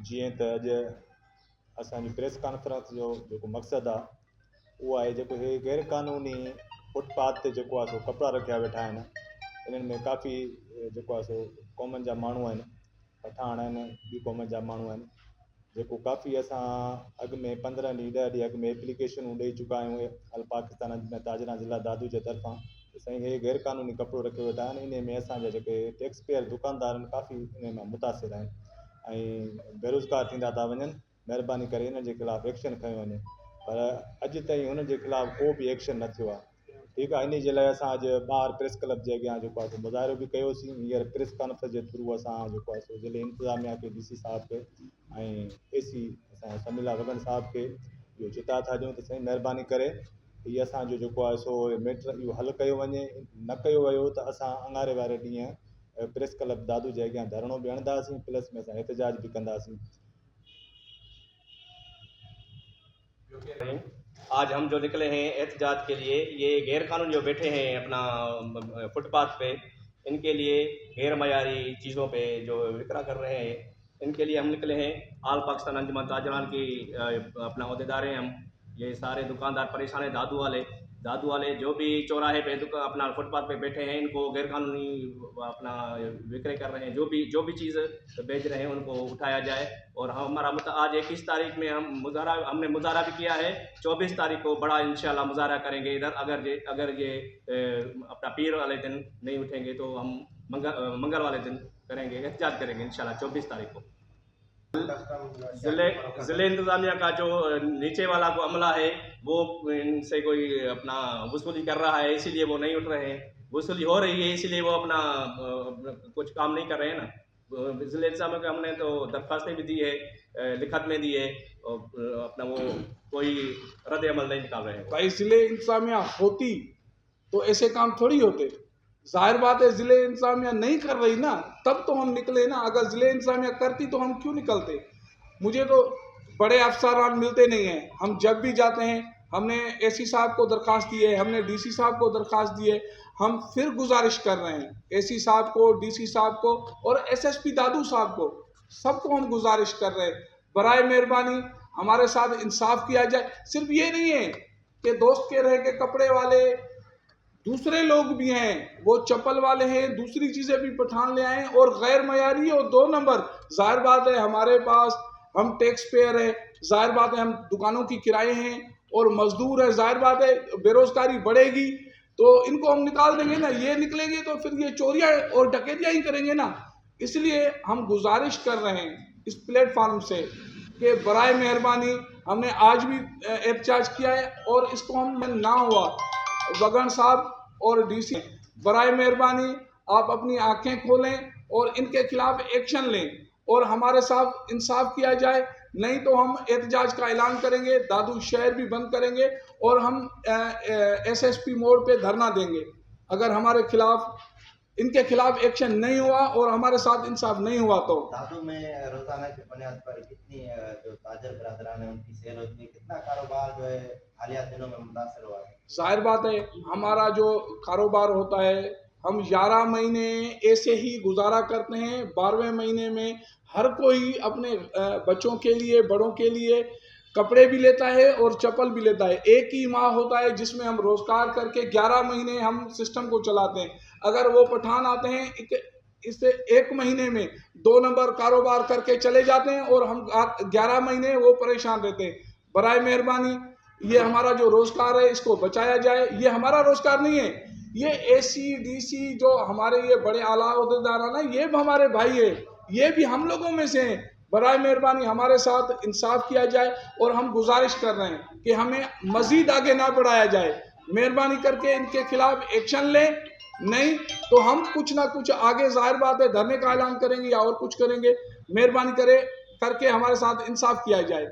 जीअं त अॼु असांजी प्रेस कॉन्फ्रेंस जो जेको मक़सदु आहे उहो आहे जेको हे गैर क़ानूनी फुटपाथ ते जेको आहे सो कपिड़ा रखिया वेठा आहिनि। इन्हनि में काफ़ी जेको आहे सो क़ौमनि जा माण्हू आहिनि, पठान आहिनि, ॿी क़ौमनि जा माण्हू आहिनि, जेको काफ़ी असां अॻु में 15 ॾींहं 10 ॾींहं अॻु में एप्लीकेशनूं ॾेई चुका आहियूं अल पाकिस्तान में ताजरा ज़िला दादू जे तरफ़ां। साईं हे गैर क़ानूनी कपिड़ो रखियो वेठा आहिनि। इन में असांजा जेके टैक्स पेयर दुकानदार आहिनि काफ़ी इन मां मुतासिर आहिनि ऐं बेरोज़गार थींदा था वञनि। महिरबानी करे इन जे ख़िलाफ़ु एक्शन खयो वञे, पर अॼु ताईं हुन जे ख़िलाफ़ु को बि एक्शन न थियो आहे। ठीकु आहे, इन जे लाइ असां अॼु ॿाहिरि प्रेस क्लब जे अॻियां जेको आहे मुज़ाहिरो बि कयोसीं। हींअर प्रेस कॉन्फ्रेंस जे थ्रू असां जेको आहे सो ज़िले इंतिज़ामिया खे DC साहब खे ऐं AC असां समीला वगन साहब खे इहो चिता था ॾियूं त साईं महिरबानी करे हीअ असांजो जेको आहे सो मैटर इहो हल कयो वञे। न कयो वियो त असां अङारे वारे ॾींहं प्रेस क्लब दादू जे अॻियां धरणो बि हणंदासीं, प्लस में असां एहतजाज बि कंदासीं। आज हम जो निकले हैं एहतजाज के लिए, ये गैर कानूनी जो बैठे हैं अपना फुटपाथ पे, इनके लिए गैर मयारी चीज़ों पे जो विक्रा कर रहे हैं, इनके लिए हम निकले हैं। आल पाकिस्तान अंजुमन ताजरान की अपना अहदेदार हैं हम। ये सारे दुकानदार परेशान हैं, दादू वाले जो भी चौराहे पे अपना फुटपाथ पे बैठे हैं, इनको गैर कानूनी अपना विक्रय कर रहे हैं। जो भी चीज़ बेच रहे हैं उनको उठाया जाए। और हमारा आज 21 तारीख में हमने मुजाहरा भी किया है। 24 तारीख को बड़ा इंशाल्लाह मुजाहरा करेंगे इधर। अगर ये अपना पीर वाले दिन नहीं उठेंगे तो हम मंगल वाले दिन करेंगे, एहतजाज करेंगे इंशाल्लाह 24 तारीख को। ज़िले इंतज़ामिया का जो नीचे वाला को अमला है वो इनसे कोई अपना वसूली कर रहा है, इसीलिए वो नहीं उठ रहे हैं। वसूली हो रही है इसीलिए वो अपना कुछ काम नहीं कर रहे हैं ना। ज़िले इंतज़ामिया को हमने तो दरख्वास्तें भी दी है, लिखत में दी है, और अपना वो कोई रद्द अमल नहीं निकाल रहे हैं। भाई ज़िले इंतज़ामिया होती तो ऐसे काम थोड़ी होते। जाहिर बात है ज़िले इंतज़ामिया नहीं कर रही ना, तब तो हम निकले ना। अगर ज़िले इंतज़ामिया करती तो हम क्यों निकलते। मुझे तो बड़े अफसरान मिलते नहीं हैं। हम जब भी जाते हैं हमने AC साहब को दरख्वास्त दी है, हमने DC साहब को दरख्वास्त दी है। हम फिर गुजारिश कर रहे हैं AC साहब को, DC साहब को और SSP दादू साहब को, सबको हम गुजारिश कर रहे हैं बराए मेहरबानी हमारे साथ इंसाफ किया जाए। सिर्फ ये नहीं है कि दोस्त के रह के कपड़े वाले दूसरे लोग भी हैं, वो चप्पल वाले हैं, दूसरी चीज़ें भी पठान ले आए और गैर मयारी और 2 नंबर। जाहिर बात है हमारे पास हम टैक्स पेयर है, जाहिर बात है हम दुकानों की किराए हैं और मजदूर है, जाहिर बात है बेरोजगारी बढ़ेगी तो इनको हम निकाल देंगे ना। ये निकलेंगे तो फिर ये चोरियाँ और डकैतियाँ ही करेंगे ना। इसलिए हम गुजारिश कर रहे हैं इस प्लेटफार्म से कि बराए मेहरबानी हमने आज भी एहतजाज किया है और इसको हम ना हुआ वगन साहब और DC बराए मेहरबानी आप अपनी आंखें खोलें और इनके खिलाफ एक्शन लें और हमारे साथ इंसाफ किया जाए। नहीं तो हम एहतजाज का ऐलान करेंगे, दादू शहर भी बंद करेंगे और हम SSP मोड़ पे धरना देंगे। अगर हमारे खिलाफ इनके खिलाफ एक्शन नहीं हुआ और हमारे साथ इंसाफ नहीं हुआ तो। दादू में रोजाना की बुनियाद पर कितनी जो ताजर बरादरान है उनकी सेल होती है, कितना कारोबार जो है हालिया दिनों में मुतासर हुआ है। जाहिर बात है हमारा जो कारोबार होता है हम 11 महीने ऐसे ही गुजारा करते हैं। 12वें महीने में हर कोई अपने बच्चों के लिए, बड़ों के लिए कपड़े भी लेता है और चप्पल भी लेता है। एक ही माह होता है जिसमें हम रोजगार करके 11 महीने हम सिस्टम को चलाते हैं। अगर वो पठान आते हैं इससे 1 महीने में 2 नंबर कारोबार करके चले जाते हैं और हम 11 महीने वो परेशान रहते हैं। बराए मेहरबानी ये हमारा जो रोजगार है इसको बचाया जाए। ये हमारा रोजगार नहीं है, ये AC DC जो हमारे ये बड़े आला ओहदेदार हैं ना, ये भी हमारे भाई है, ये भी हम लोगों में से हैं। बराए मेहरबानी हमारे साथ इंसाफ किया जाए और हम गुजारिश कर रहे हैं कि हमें मज़ीद आगे ना बढ़ाया जाए। मेहरबानी करके इनके खिलाफ एक्शन लें, नहीं तो हम कुछ ना कुछ आगे जाहिर बात है धरने का ऐलान करेंगे या और कुछ करेंगे। मेहरबानी करके हमारे साथ इंसाफ किया जाए।